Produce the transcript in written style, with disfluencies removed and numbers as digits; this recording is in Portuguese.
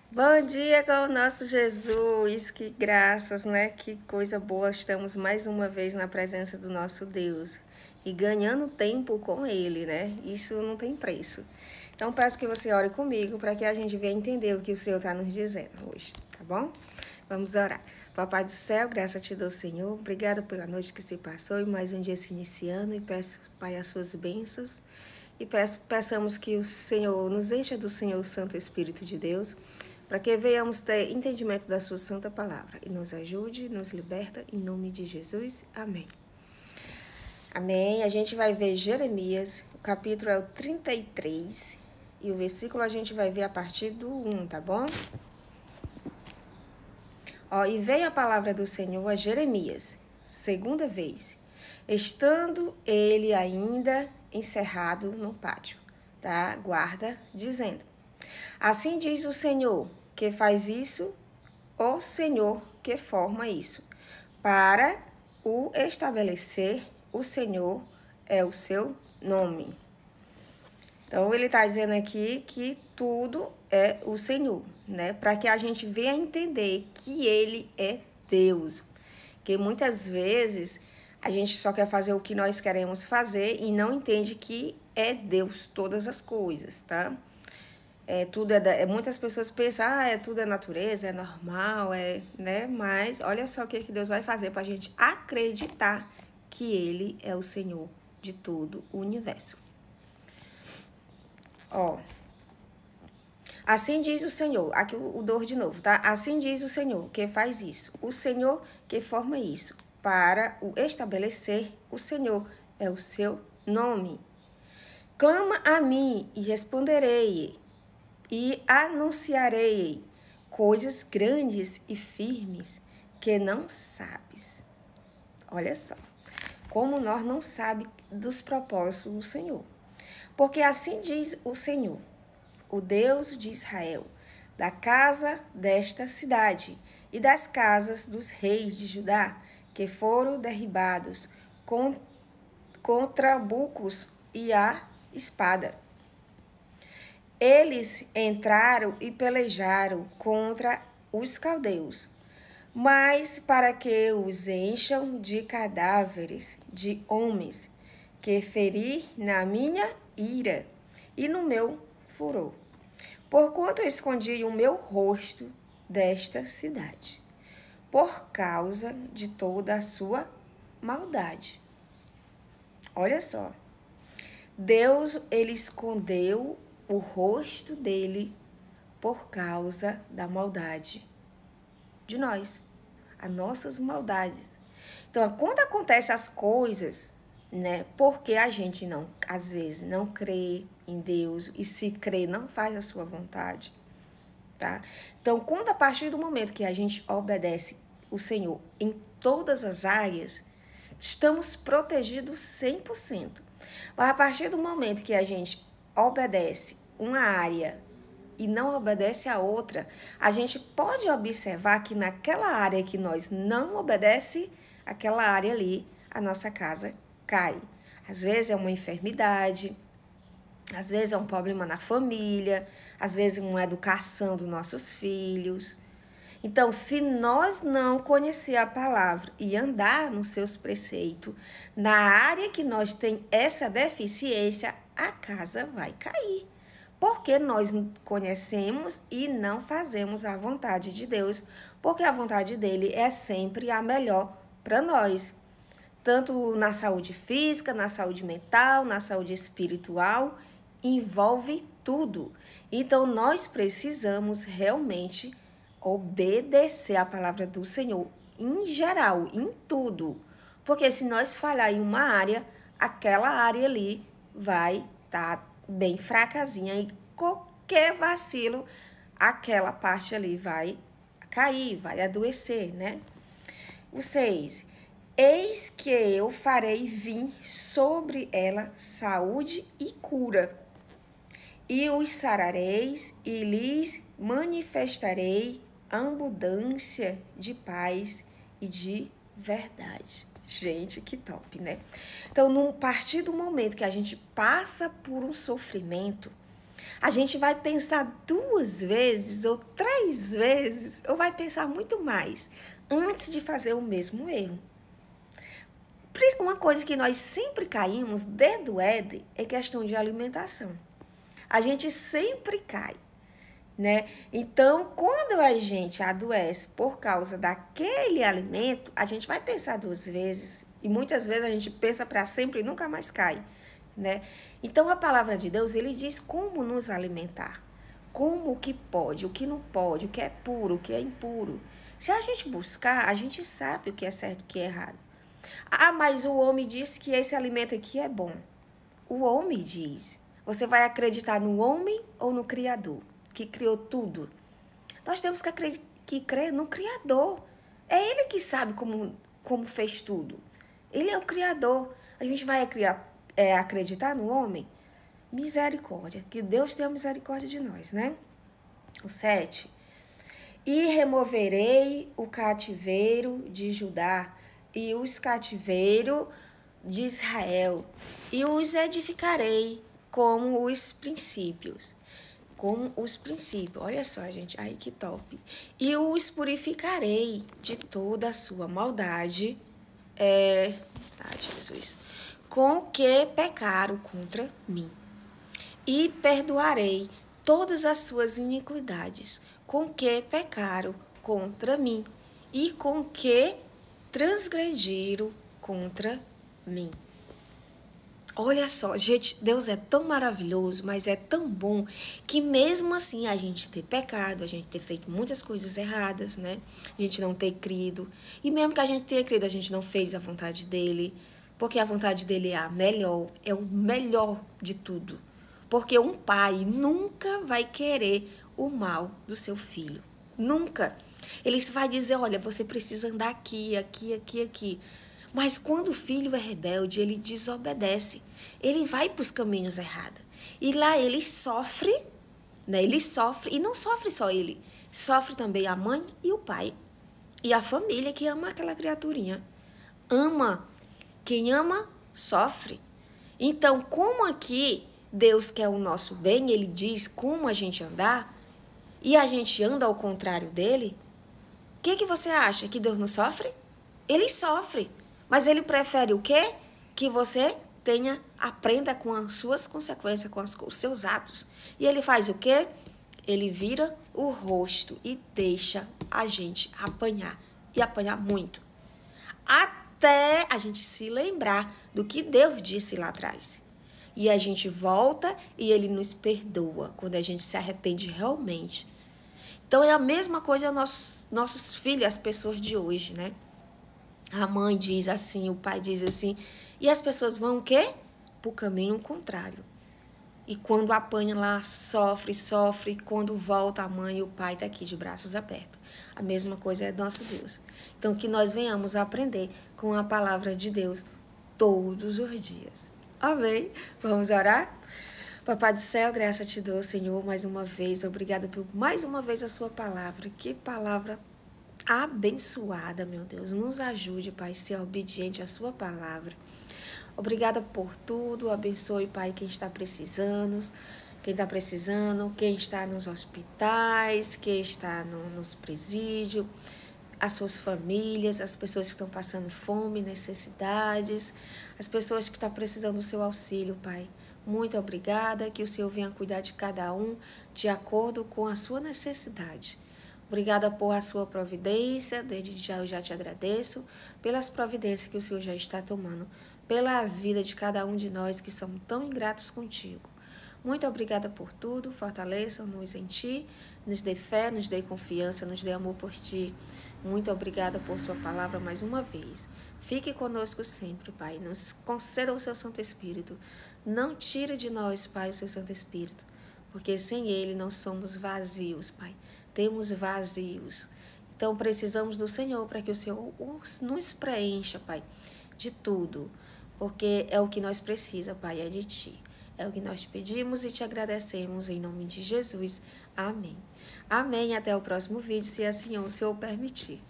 Bom dia com o nosso Jesus, que graças, né? Que coisa boa, estamos mais uma vez na presença do nosso Deus e ganhando tempo com Ele, né? Isso não tem preço. Então peço que você ore comigo para que a gente venha entender o que o Senhor está nos dizendo hoje, tá bom? Vamos orar. Papai do céu, graça te dou, Senhor. Obrigado pela noite que se passou e mais um dia se iniciando e peço, Pai, as suas bênçãos. E peçamos que o Senhor nos encha do Senhor Santo Espírito de Deus, para que venhamos ter entendimento da sua santa palavra. E nos ajude, nos liberta, em nome de Jesus. Amém. Amém. A gente vai ver Jeremias, o capítulo é o 33, e o versículo a gente vai ver a partir do 1, tá bom? E veio a palavra do Senhor a Jeremias, segunda vez, estando ele ainda encerrado no pátio da guarda, dizendo: Assim diz o Senhor, que faz isso, o Senhor que forma isso. Para o estabelecer, o Senhor é o seu nome. Então, ele está dizendo aqui que tudo é o Senhor, né? Para que a gente venha entender que ele é Deus. Porque muitas vezes a gente só quer fazer o que nós queremos fazer e não entende que é Deus todas as coisas, tá? Muitas pessoas pensam, tudo é natureza, é normal, né? Mas olha só o que Deus vai fazer para a gente acreditar que Ele é o Senhor de todo o universo. Assim diz o Senhor, aqui o dor de novo, tá? Assim diz o Senhor que faz isso, o Senhor que forma isso, para o estabelecer, o Senhor é o seu nome. Clama a mim e responderei, e anunciarei coisas grandes e firmes que não sabes. Olha só, como nós não sabemos dos propósitos do Senhor. Porque assim diz o Senhor, o Deus de Israel, da casa desta cidade e das casas dos reis de Judá, que foram derribados com trabucos e a espada. Eles entraram e pelejaram contra os caldeus, mas para que os encham de cadáveres de homens, que feri na minha ira e no meu furor, porquanto eu escondi o meu rosto desta cidade, por causa de toda a sua maldade. Olha só, Deus, ele escondeu o rosto dele por causa da maldade de nós, as nossas maldades. Então, quando acontecem as coisas, né, porque a gente não, às vezes, não crê em Deus, e se crê, não faz a sua vontade, tá? Então, quando a partir do momento que a gente obedece o Senhor em todas as áreas, estamos protegidos 100%. Mas a partir do momento que a gente obedece uma área e não obedece a outra, a gente pode observar que naquela área que nós não obedece, aquela área ali, a nossa casa cai. Às vezes é uma enfermidade, às vezes é um problema na família, às vezes uma educação dos nossos filhos. Então, se nós não conhecer a palavra e andar nos seus preceitos, na área que nós tem essa deficiência, a casa vai cair. Porque nós conhecemos e não fazemos a vontade de Deus, porque a vontade dele é sempre a melhor para nós. Tanto na saúde física, na saúde mental, na saúde espiritual, envolve tudo. Então, nós precisamos realmente obedecer a palavra do Senhor em geral, em tudo. Porque se nós falhar em uma área, aquela área ali vai estar bem fracazinha e qualquer vacilo, aquela parte ali vai cair, vai adoecer, né? O 6. Eis que eu farei vir sobre ela saúde e cura, e os sarareis e lhes manifestarei abundância de paz e de verdade. Gente, que top, né? Então, a partir do momento que a gente passa por um sofrimento, A gente vai pensar 2 vezes ou 3 vezes, ou vai pensar muito mais, antes de fazer o mesmo erro. Uma coisa que nós sempre caímos desde o Éden é questão de alimentação. A gente sempre cai, né? Então, quando a gente adoece por causa daquele alimento, a gente vai pensar 2 vezes. E muitas vezes a gente pensa para sempre e nunca mais cai, né? Então, a palavra de Deus, ele diz como nos alimentar. Como o que pode, o que não pode, o que é puro, o que é impuro. Se a gente buscar, a gente sabe o que é certo e o que é errado. Ah, mas o homem disse que esse alimento aqui é bom. O homem diz. Você vai acreditar no homem ou no Criador, que criou tudo? Nós temos que crer no Criador. É Ele que sabe como fez tudo. Ele é o Criador. A gente vai acreditar no homem? Misericórdia. Que Deus tenha misericórdia de nós, né? O 7. E removerei o cativeiro de Judá e os cativeiros de Israel, e os edificarei como os princípios. Como os princípios. Olha só, gente. Ai, que top. E os purificarei de toda a sua maldade. Jesus. Com que pecaram contra mim. E perdoarei todas as suas iniquidades, com que pecaram contra mim, e com que transgrediram contra mim. Olha só, gente, Deus é tão maravilhoso, mas é tão bom, que mesmo assim a gente ter pecado, a gente ter feito muitas coisas erradas, né? A gente não ter crido. E mesmo que a gente tenha crido, a gente não fez a vontade dele, porque a vontade dele é a melhor, é o melhor de tudo. Porque um pai nunca vai querer o mal do seu filho. Nunca. Ele vai dizer, olha, você precisa andar aqui, aqui, aqui, aqui. Mas quando o filho é rebelde, ele desobedece. Ele vai para os caminhos errados. E lá ele sofre, né? Ele sofre, e não sofre só ele. Sofre também a mãe e o pai. E a família que ama aquela criaturinha. Ama. Quem ama, sofre. Então, como aqui Deus quer o nosso bem, ele diz como a gente andar, e a gente anda ao contrário dele, o que você acha? Que Deus não sofre? Ele sofre. Mas ele prefere o quê? Que você aprenda com as suas consequências, com os seus atos. E ele faz o quê? Ele vira o rosto e deixa a gente apanhar. E apanhar muito. Até a gente se lembrar do que Deus disse lá atrás. E a gente volta e ele nos perdoa quando a gente se arrepende realmente. Então é a mesma coisa nossos filhos, as pessoas de hoje, né? A mãe diz assim, o pai diz assim, e as pessoas vão o quê? Para o caminho contrário. E quando apanha lá, sofre, quando volta a mãe e o pai está aqui de braços abertos. A mesma coisa é do nosso Deus. Então, que nós venhamos a aprender com a palavra de Deus todos os dias. Amém? Vamos orar? Papai do céu, graça te dou, Senhor, mais uma vez. Obrigada por mais uma vez a sua palavra. Que palavra abençoada, meu Deus. Nos ajude, Pai, a ser obediente à sua palavra. Obrigada por tudo. Abençoe, Pai, quem está precisando, quem está nos hospitais, quem está nos presídios, as suas famílias, as pessoas que estão passando fome, necessidades, as pessoas que estão precisando do seu auxílio, Pai. Muito obrigada, que o Senhor venha cuidar de cada um de acordo com a sua necessidade. Obrigada por a sua providência, desde já eu já te agradeço, pelas providências que o Senhor já está tomando, pela vida de cada um de nós que somos tão ingratos contigo. Muito obrigada por tudo, fortaleça-nos em ti, nos dê fé, nos dê confiança, nos dê amor por ti. Muito obrigada por sua palavra mais uma vez. Fique conosco sempre, Pai, nos conceda o seu Santo Espírito. Não tire de nós, Pai, o seu Santo Espírito, porque sem ele nós somos vazios, Pai. Temos vazios. Então, precisamos do Senhor para que o Senhor nos preencha, Pai, de tudo. Porque é o que nós precisamos, Pai, é de Ti. É o que nós pedimos e te agradecemos em nome de Jesus. Amém. Amém. Até o próximo vídeo, se assim o Senhor permitir.